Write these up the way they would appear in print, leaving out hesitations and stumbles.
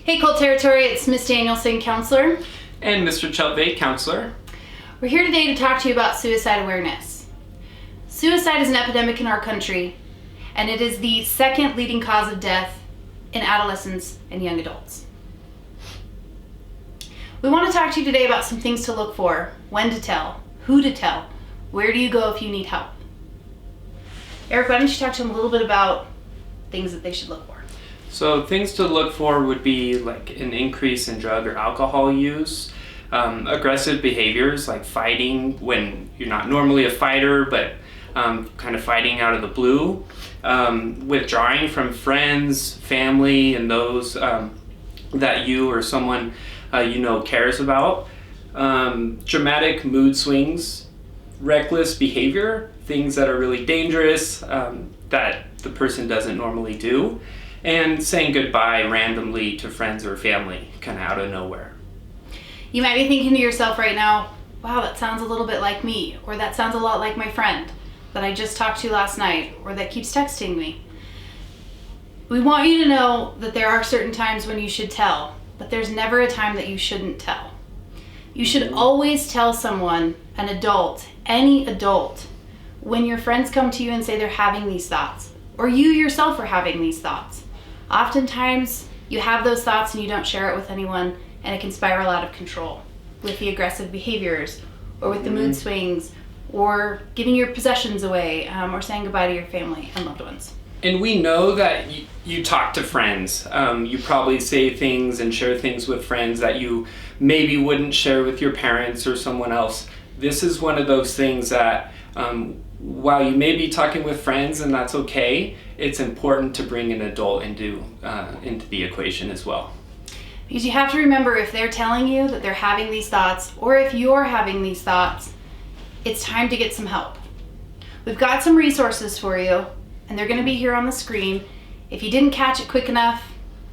Hey Colt Territory, it's Miss Danielson, counselor. And Mr. Chelvey, counselor. We're here today to talk to you about suicide awareness. Suicide is an epidemic in our country, and it is the second leading cause of death in adolescents and young adults. We want to talk to you today about some things to look for, when to tell, who to tell, where do you go if you need help. Eric, why don't you talk to them a little bit about things that they should look for? So things to look for would be like an increase in drug or alcohol use, aggressive behaviors like fighting when you're not normally a fighter, but kind of fighting out of the blue, withdrawing from friends, family, and those that you or someone you know cares about, dramatic mood swings, reckless behavior, things that are really dangerous that the person doesn't normally do, and saying goodbye randomly to friends or family, kind of out of nowhere. You might be thinking to yourself right now, wow, that sounds a little bit like me, or that sounds a lot like my friend that I just talked to last night, or that keeps texting me. We want you to know that there are certain times when you should tell, but there's never a time that you shouldn't tell. You should always tell someone, an adult, any adult, when your friends come to you and say they're having these thoughts, or you yourself are having these thoughts. Oftentimes, you have those thoughts and you don't share it with anyone, and it can spiral out of control with the aggressive behaviors, or with the mood swings, or giving your possessions away, or saying goodbye to your family and loved ones. And we know that you talk to friends. You probably say things and share things with friends that you maybe wouldn't share with your parents or someone else. This is one of those things that while you may be talking with friends and that's okay, it's important to bring an adult into the equation as well. Because you have to remember, if they're telling you that they're having these thoughts, or if you're having these thoughts, it's time to get some help. We've got some resources for you, and they're going to be here on the screen. If you didn't catch it quick enough,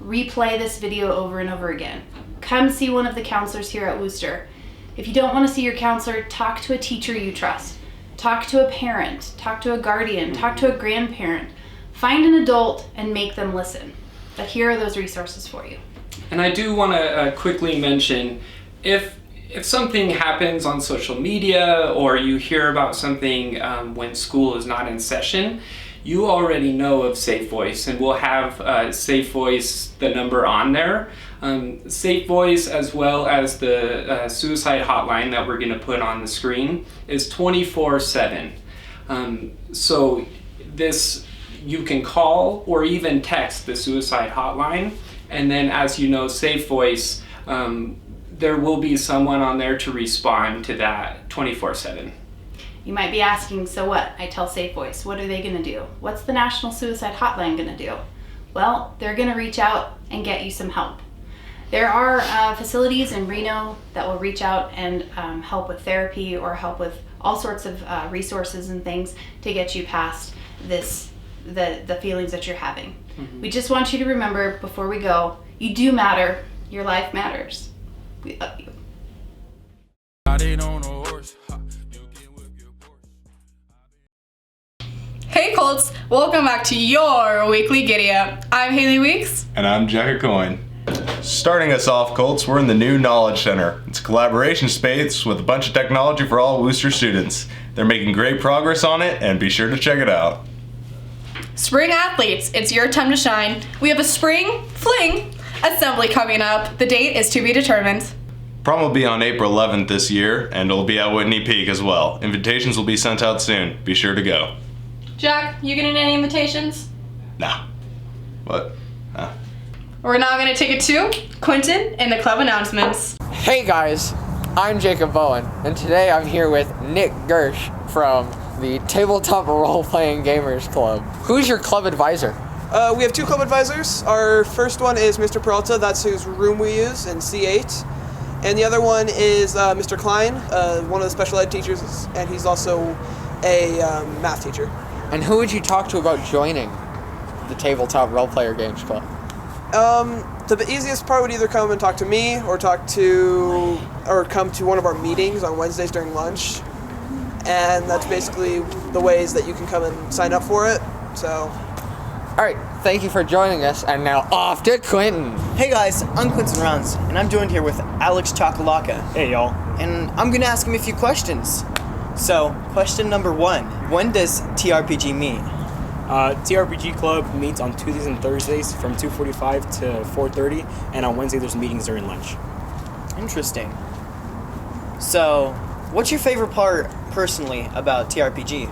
replay this video over and over again. Come see one of the counselors here at Wooster. If you don't want to see your counselor, talk to a teacher you trust. Talk to a parent, talk to a guardian, talk to a grandparent. Find an adult and make them listen. But here are those resources for you. And I do want to quickly mention, if something happens on social media or you hear about something when school is not in session, you already know of Safe Voice, and we'll have Safe Voice, the number on there. Safe Voice, as well as the suicide hotline that we're going to put on the screen, is 24/7. So this, you can call or even text the suicide hotline, and then, as you know, Safe Voice, there will be someone on there to respond to that 24/7. You might be asking, so what? I tell Safe Voice, what are they going to do? What's the National Suicide Hotline going to do? Well, they're going to reach out and get you some help. There are facilities in Reno that will reach out and help with therapy, or help with all sorts of resources and things to get you past the feelings that you're having. Mm-hmm. We just want you to remember, before we go, you do matter. Your life matters. We love you. Hey Colts, welcome back to your weekly Giddy Up. I'm Haley Weeks. And I'm Jack Coyne. Starting us off, Colts, we're in the new Knowledge Center. It's a collaboration space with a bunch of technology for all Wooster students. They're making great progress on it, and be sure to check it out. Spring athletes, it's your time to shine. We have a spring fling assembly coming up. The date is to be determined. Prom will be on April 11th this year, and it'll be at Whitney Peak as well. Invitations will be sent out soon. Be sure to go. Jack, you getting any invitations? Nah. What? We're now going to take it to Quentin and the club announcements. Hey guys, I'm Jacob Bowen, and today I'm here with Nick Gersh from the Tabletop Role Playing Gamers Club. Who's your club advisor? We have two club advisors. Our first one is Mr. Peralta, that's whose room we use in C8. And the other one is Mr. Klein, one of the special ed teachers, and he's also a math teacher. And who would you talk to about joining the Tabletop Role Player Games Club? The easiest part would either come and talk to me, or come to one of our meetings on Wednesdays during lunch. And that's basically the ways that you can come and sign up for it. So, all right, thank you for joining us. And now off to Quentin. Hey guys, I'm Quinton Rounds, and I'm joined here with Alex Chakalaka. Hey y'all. And I'm gonna ask him a few questions. So, question number 1. When does TRPG meet? TRPG Club meets on Tuesdays and Thursdays from 2:45 to 4:30, and on Wednesday there's meetings during lunch. Interesting. So, what's your favorite part, personally, about TRPG?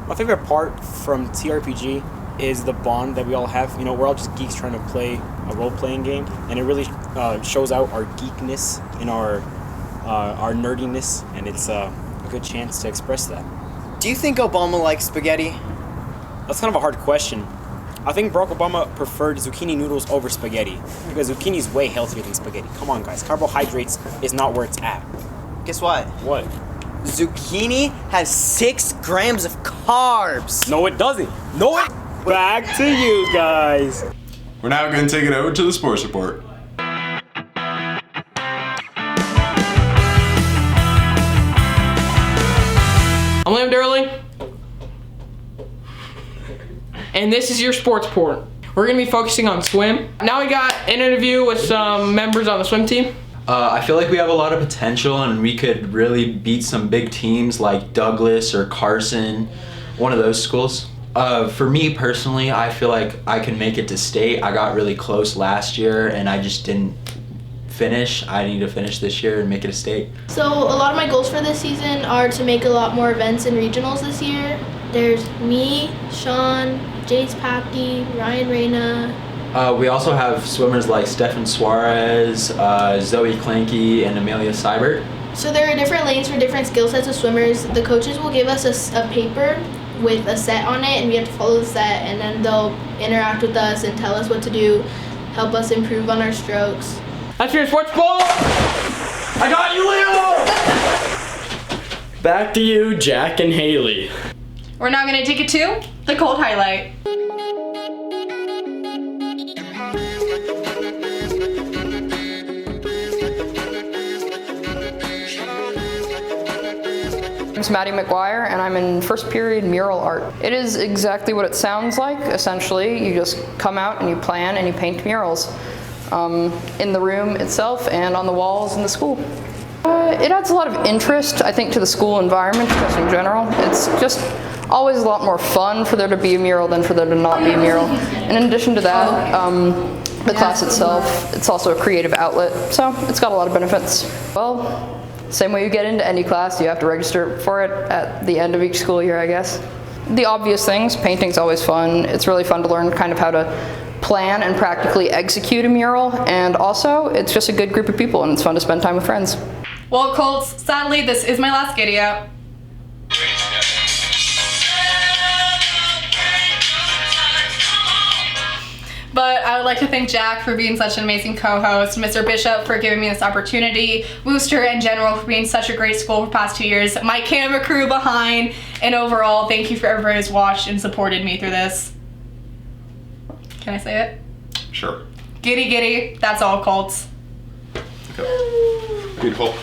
My favorite part from TRPG is the bond that we all have. You know, we're all just geeks trying to play a role-playing game, and it really shows out our geekness and our nerdiness, and it's a good chance to express that. Do you think Obama likes spaghetti? That's kind of a hard question. I think Barack Obama preferred zucchini noodles over spaghetti because zucchini is way healthier than spaghetti. Come on, guys. Carbohydrates is not where it's at. Guess what? What? Zucchini has 6 grams of carbs. No, it doesn't. No, it. Back to you guys. We're now going to take it over to the sports report. I'm Liam Durling, and this is your sports report. We're gonna be focusing on swim. Now we got an interview with some members on the swim team. I feel like we have a lot of potential and we could really beat some big teams like Douglas or Carson, one of those schools. For me personally, I feel like I can make it to state. I got really close last year and I just didn't finish. I need to finish this year and make it a state. So a lot of my goals for this season are to make a lot more events and regionals this year. There's me, Sean, Jace Papke, Ryan Reyna. We also have swimmers like Stefan Suarez, Zoe Clanky, and Amelia Seibert. So there are different lanes for different skill sets of swimmers. The coaches will give us a paper with a set on it, and we have to follow the set, and then they'll interact with us and tell us what to do, help us improve on our strokes. That's your sports ball. I got you, Leo. Back to you, Jack and Haley. We're now gonna take it to the cold highlight. I'm Maddie McGuire, and I'm in first period mural art. It is exactly what it sounds like, essentially. You just come out and you plan and you paint murals in the room itself and on the walls in the school. It adds a lot of interest, I think, to the school environment just in general. It's just always a lot more fun for there to be a mural than for there to not be a mural. And in addition to that, the class itself, it's also a creative outlet, so it's got a lot of benefits. Well, same way you get into any class, you have to register for it at the end of each school year, I guess. The obvious things, painting's always fun. It's really fun to learn kind of how to plan and practically execute a mural, and also it's just a good group of people and it's fun to spend time with friends. Well, Colts, sadly, this is my last video. But I would like to thank Jack for being such an amazing co-host, Mr. Bishop for giving me this opportunity, Wooster in general for being such a great school for the past 2 years, my camera crew behind, and overall, thank you for everybody who's watched and supported me through this. Can I say it? Sure. Giddy giddy, that's all, Colts. Okay. Beautiful.